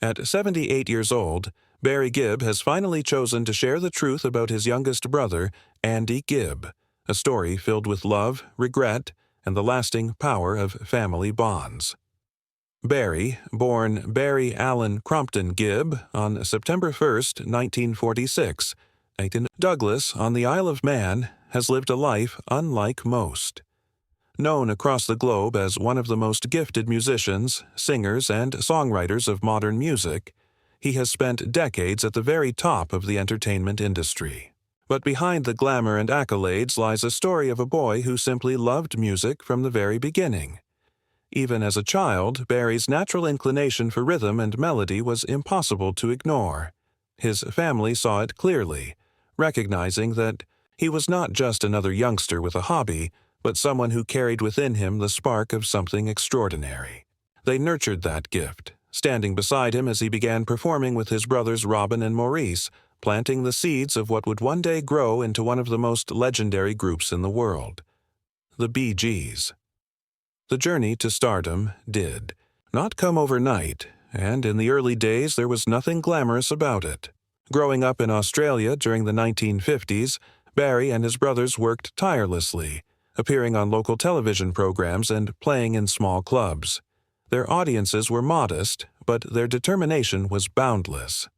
At 78 years old, Barry Gibb has finally chosen to share the truth about his youngest brother, Andy Gibb, a story filled with love, regret, and the lasting power of family bonds. Barry, born Barry Allen Crompton Gibb on September 1, 1946, in Douglas on the Isle of Man, has lived a life unlike most. Known across the globe as one of the most gifted musicians, singers, and songwriters of modern music, he has spent decades at the very top of the entertainment industry. But behind the glamour and accolades lies a story of a boy who simply loved music from the very beginning. Even as a child, Barry's natural inclination for rhythm and melody was impossible to ignore. His family saw it clearly, recognizing that he was not just another youngster with a hobby, but someone who carried within him the spark of something extraordinary. They nurtured that gift, standing beside him as he began performing with his brothers Robin and Maurice, planting the seeds of what would one day grow into one of the most legendary groups in the world, the Bee Gees. The journey to stardom did not come overnight, and in the early days there was nothing glamorous about it. Growing up in Australia during the 1950s, Barry and his brothers worked tirelessly, appearing on local television programs and playing in small clubs. Their audiences were modest, but their determination was boundless.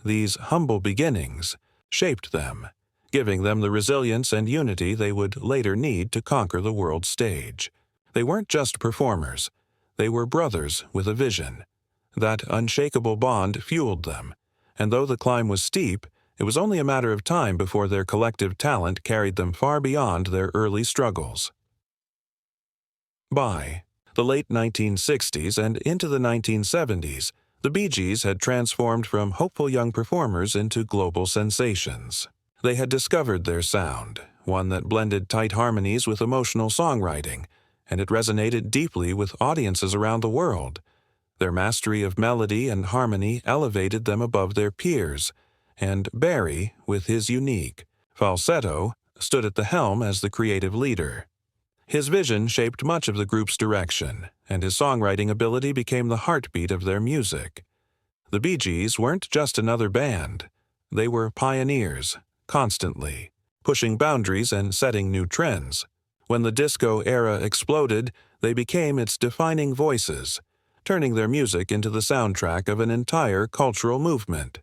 These humble beginnings shaped them, giving them the resilience and unity they would later need to conquer the world stage. They weren't just performers. They were brothers with a vision. That unshakable bond fueled them, and though the climb was steep, it was only a matter of time before their collective talent carried them far beyond their early struggles. By the late 1960s and into the 1970s, the Bee Gees had transformed from hopeful young performers into global sensations. They had discovered their sound, one that blended tight harmonies with emotional songwriting, and it resonated deeply with audiences around the world. Their mastery of melody and harmony elevated them above their peers, and Barry, with his unique falsetto, stood at the helm as the creative leader. His vision shaped much of the group's direction, and his songwriting ability became the heartbeat of their music. The Bee Gees weren't just another band. They were pioneers, constantly, pushing boundaries and setting new trends. When the disco era exploded, they became its defining voices, turning their music into the soundtrack of an entire cultural movement.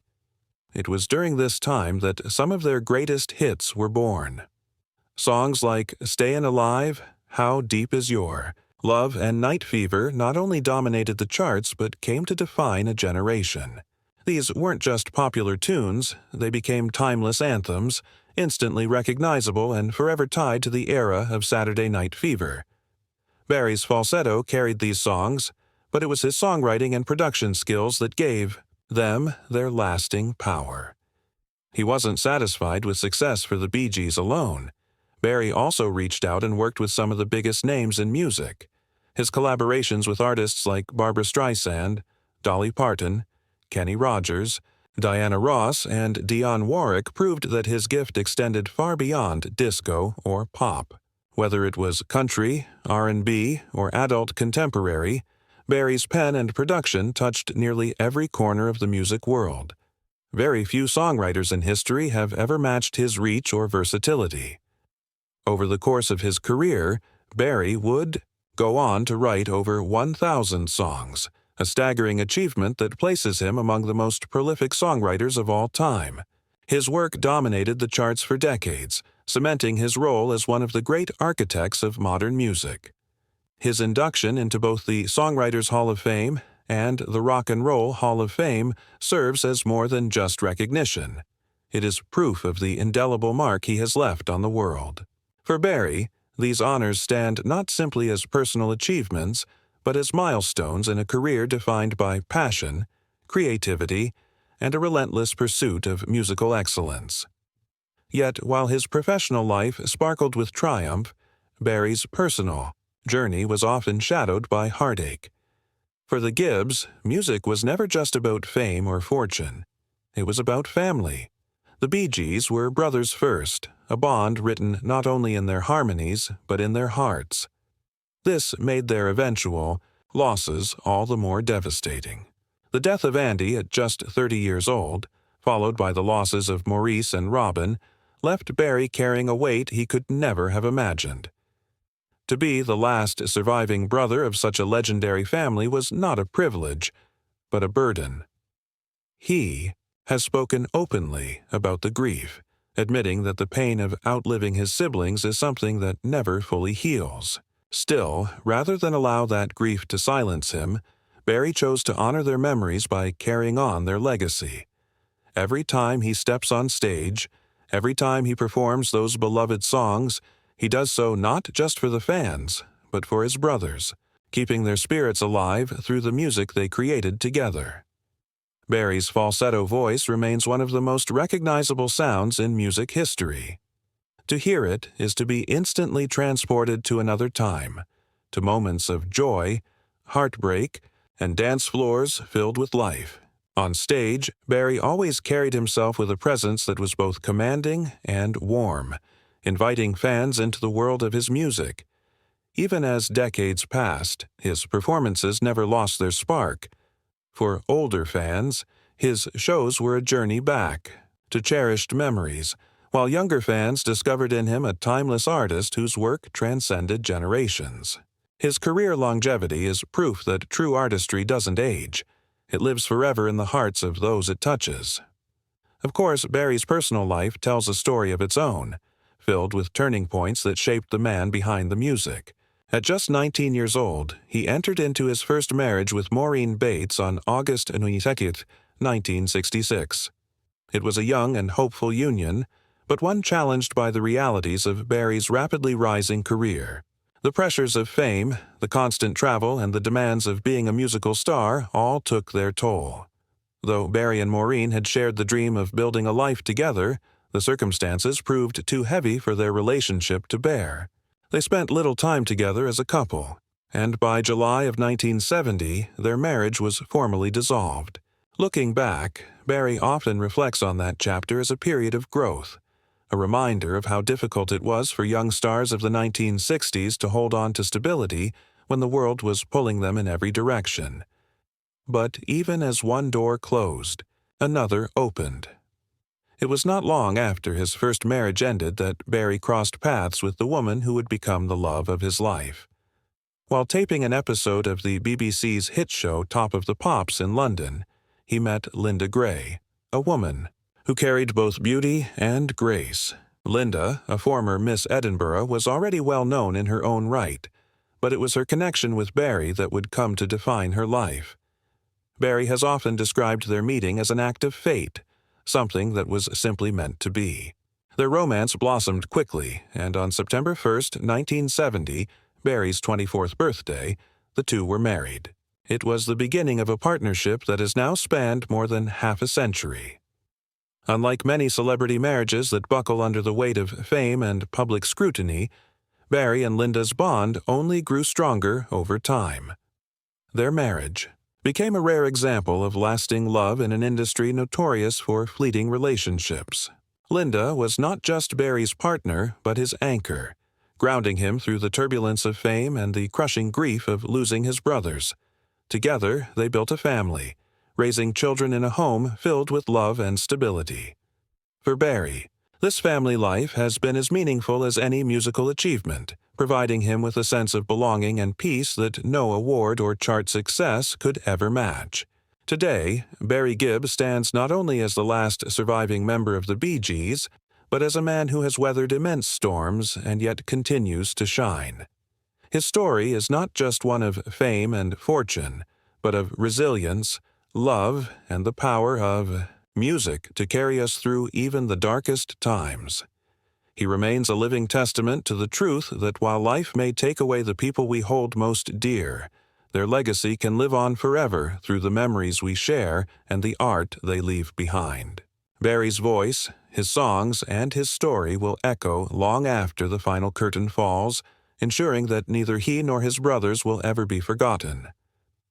It was during this time that some of their greatest hits were born. Songs like Stayin' Alive, How Deep Is Your, Love, and Night Fever not only dominated the charts but came to define a generation. These weren't just popular tunes, they became timeless anthems, instantly recognizable and forever tied to the era of Saturday Night Fever. Barry's falsetto carried these songs, but it was his songwriting and production skills that gave them their lasting power. He wasn't satisfied with success for the Bee Gees alone. Barry also reached out and worked with some of the biggest names in music. His collaborations with artists like Barbra Streisand, Dolly Parton, Kenny Rogers, Diana Ross, and Dionne Warwick proved that his gift extended far beyond disco or pop. Whether it was country, R&B, or adult contemporary, Barry's pen and production touched nearly every corner of the music world. Very few songwriters in history have ever matched his reach or versatility. Over the course of his career, Barry would go on to write over 1,000 songs, a staggering achievement that places him among the most prolific songwriters of all time. His work dominated the charts for decades, cementing his role as one of the great architects of modern music. His induction into both the Songwriters Hall of Fame and the Rock and Roll Hall of Fame serves as more than just recognition. It is proof of the indelible mark he has left on the world. For Barry, these honors stand not simply as personal achievements, but as milestones in a career defined by passion, creativity, and a relentless pursuit of musical excellence. Yet, while his professional life sparkled with triumph, Barry's personal journey was often shadowed by heartache. For the Gibbs, music was never just about fame or fortune. It was about family. The Bee Gees were brothers first, a bond written not only in their harmonies, but in their hearts. This made their eventual losses all the more devastating. The death of Andy at just 30 years old, followed by the losses of Maurice and Robin, left Barry carrying a weight he could never have imagined. To be the last surviving brother of such a legendary family was not a privilege, but a burden. He has spoken openly about the grief, admitting that the pain of outliving his siblings is something that never fully heals. Still, rather than allow that grief to silence him, Barry chose to honor their memories by carrying on their legacy. Every time he steps on stage, every time he performs those beloved songs, he does so not just for the fans, but for his brothers, keeping their spirits alive through the music they created together. Barry's falsetto voice remains one of the most recognizable sounds in music history. To hear it is to be instantly transported to another time, to moments of joy, heartbreak, and dance floors filled with life. On stage, Barry always carried himself with a presence that was both commanding and warm, inviting fans into the world of his music. Even as decades passed, his performances never lost their spark. For older fans, his shows were a journey back, to cherished memories, while younger fans discovered in him a timeless artist whose work transcended generations. His career longevity is proof that true artistry doesn't age. It lives forever in the hearts of those it touches. Of course, Barry's personal life tells a story of its own, filled with turning points that shaped the man behind the music. At just 19 years old, he entered into his first marriage with Maureen Bates on August 22, 1966. It was a young and hopeful union, but one challenged by the realities of Barry's rapidly rising career. The pressures of fame, the constant travel, and the demands of being a musical star all took their toll. Though Barry and Maureen had shared the dream of building a life together, the circumstances proved too heavy for their relationship to bear. They spent little time together as a couple, and by July of 1970, their marriage was formally dissolved. Looking back, Barry often reflects on that chapter as a period of growth, a reminder of how difficult it was for young stars of the 1960s to hold on to stability when the world was pulling them in every direction. But even as one door closed, another opened. It was not long after his first marriage ended that Barry crossed paths with the woman who would become the love of his life. While taping an episode of the BBC's hit show Top of the Pops in London, he met Linda Gray, a woman who carried both beauty and grace. Linda, a former Miss Edinburgh, was already well known in her own right, but it was her connection with Barry that would come to define her life. Barry has often described their meeting as an act of fate, something that was simply meant to be. Their romance blossomed quickly, and on September 1, 1970, Barry's 24th birthday, the two were married. It was the beginning of a partnership that has now spanned more than half a century. Unlike many celebrity marriages that buckle under the weight of fame and public scrutiny, Barry and Linda's bond only grew stronger over time. Their marriage became a rare example of lasting love in an industry notorious for fleeting relationships. Linda was not just Barry's partner, but his anchor, grounding him through the turbulence of fame and the crushing grief of losing his brothers. Together, they built a family, raising children in a home filled with love and stability. For Barry, this family life has been as meaningful as any musical achievement, providing him with a sense of belonging and peace that no award or chart success could ever match. Today, Barry Gibb stands not only as the last surviving member of the Bee Gees, but as a man who has weathered immense storms and yet continues to shine. His story is not just one of fame and fortune, but of resilience, love, and the power of music to carry us through even the darkest times. He remains a living testament to the truth that while life may take away the people we hold most dear, their legacy can live on forever through the memories we share and the art they leave behind. Barry's voice, his songs, and his story will echo long after the final curtain falls, ensuring that neither he nor his brothers will ever be forgotten.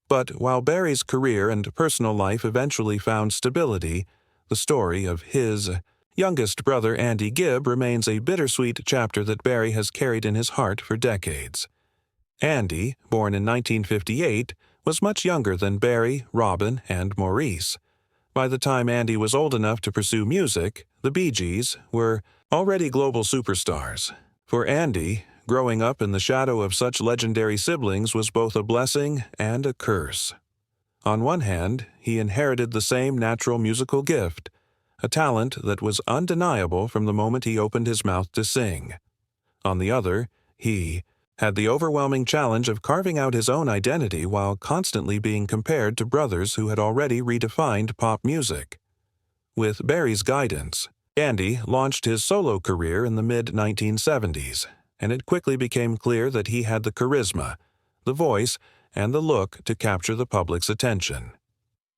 But while Barry's career and personal life eventually found stability, the story of his youngest brother Andy Gibb remains a bittersweet chapter that Barry has carried in his heart for decades. Andy, born in 1958, was much younger than Barry, Robin, and Maurice. By the time Andy was old enough to pursue music, the Bee Gees were already global superstars. For Andy, growing up in the shadow of such legendary siblings was both a blessing and a curse. On one hand, he inherited the same natural musical gift, a talent that was undeniable from the moment he opened his mouth to sing. On the other, he had the overwhelming challenge of carving out his own identity while constantly being compared to brothers who had already redefined pop music. With Barry's guidance, Andy launched his solo career in the mid-1970s, and it quickly became clear that he had the charisma, the voice, and the look to capture the public's attention.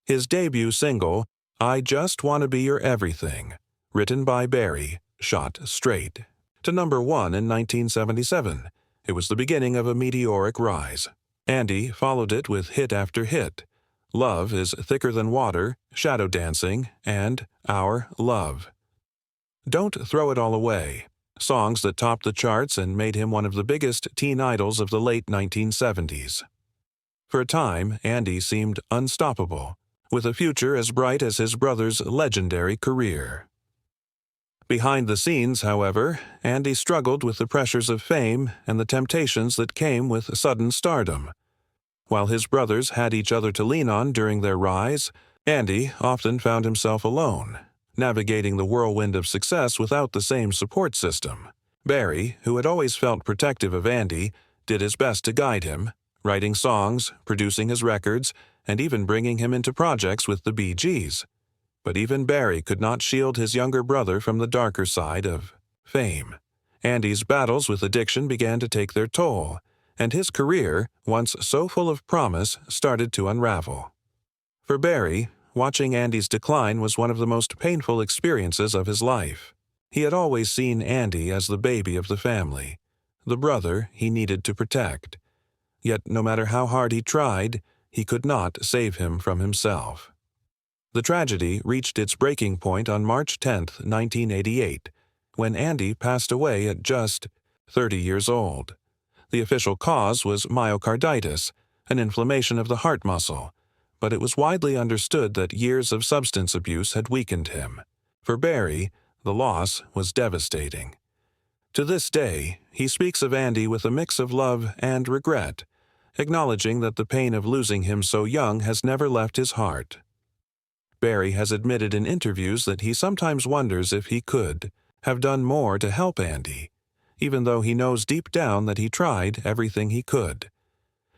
His debut single, I Just Wanna Be Your Everything, written by Barry, shot straight to #1 in 1977. It was the beginning of a meteoric rise. Andy followed it with hit after hit. Love is Thicker Than Water, Shadow Dancing, and Our Love. Don't Throw It All Away, songs that topped the charts and made him one of the biggest teen idols of the late 1970s. For a time, Andy seemed unstoppable, with a future as bright as his brother's legendary career. Behind the scenes, however, Andy struggled with the pressures of fame and the temptations that came with sudden stardom. While his brothers had each other to lean on during their rise, Andy often found himself alone, navigating the whirlwind of success without the same support system. Barry, who had always felt protective of Andy, did his best to guide him, writing songs, producing his records, and even bringing him into projects with the Bee Gees. But even Barry could not shield his younger brother from the darker side of fame. Andy's battles with addiction began to take their toll, and his career, once so full of promise, started to unravel. For Barry, watching Andy's decline was one of the most painful experiences of his life. He had always seen Andy as the baby of the family, the brother he needed to protect. Yet no matter how hard he tried, he could not save him from himself. The tragedy reached its breaking point on March 10, 1988, when Andy passed away at just 30 years old. The official cause was myocarditis, an inflammation of the heart muscle, but it was widely understood that years of substance abuse had weakened him. For Barry, the loss was devastating. To this day, he speaks of Andy with a mix of love and regret, acknowledging that the pain of losing him so young has never left his heart. Barry has admitted in interviews that he sometimes wonders if he could have done more to help Andy, even though he knows deep down that he tried everything he could.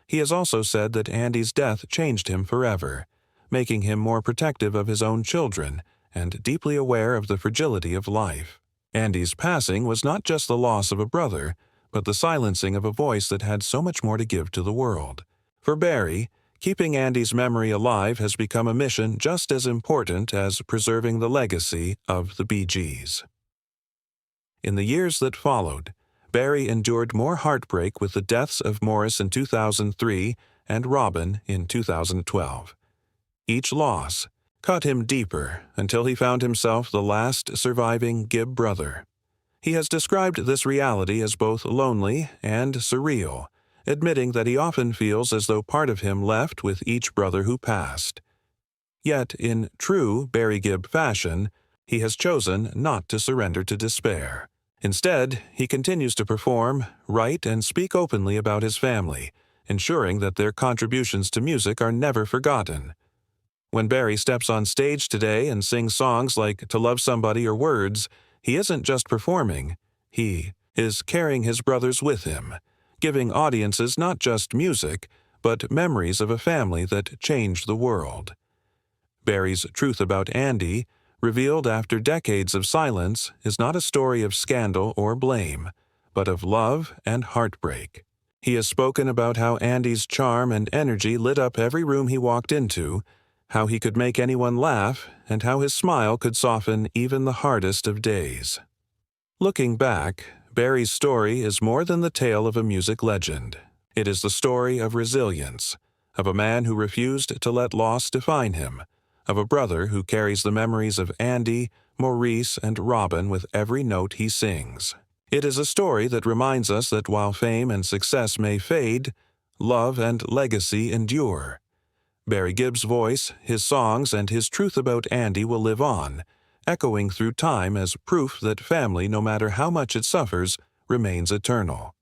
He has also said that Andy's death changed him forever, making him more protective of his own children and deeply aware of the fragility of life. Andy's passing was not just the loss of a brother, but the silencing of a voice that had so much more to give to the world. For Barry, keeping Andy's memory alive has become a mission just as important as preserving the legacy of the Bee Gees. In the years that followed, Barry endured more heartbreak with the deaths of Morris in 2003 and Robin in 2012. Each loss cut him deeper until he found himself the last surviving Gibb brother. He has described this reality as both lonely and surreal, admitting that he often feels as though part of him left with each brother who passed. Yet, in true Barry Gibb fashion, he has chosen not to surrender to despair. Instead, he continues to perform, write, and speak openly about his family, ensuring that their contributions to music are never forgotten. When Barry steps on stage today and sings songs like To Love Somebody or Words, he isn't just performing, he is carrying his brothers with him, giving audiences not just music, but memories of a family that changed the world. Barry's truth about Andy, revealed after decades of silence, is not a story of scandal or blame, but of love and heartbreak. He has spoken about how Andy's charm and energy lit up every room he walked into, how he could make anyone laugh, and how his smile could soften even the hardest of days. Looking back, Barry's story is more than the tale of a music legend. It is the story of resilience, of a man who refused to let loss define him, of a brother who carries the memories of Andy, Maurice, and Robin with every note he sings. It is a story that reminds us that while fame and success may fade, love and legacy endure. Barry Gibb's voice, his songs, and his truth about Andy will live on, echoing through time as proof that family, no matter how much it suffers, remains eternal.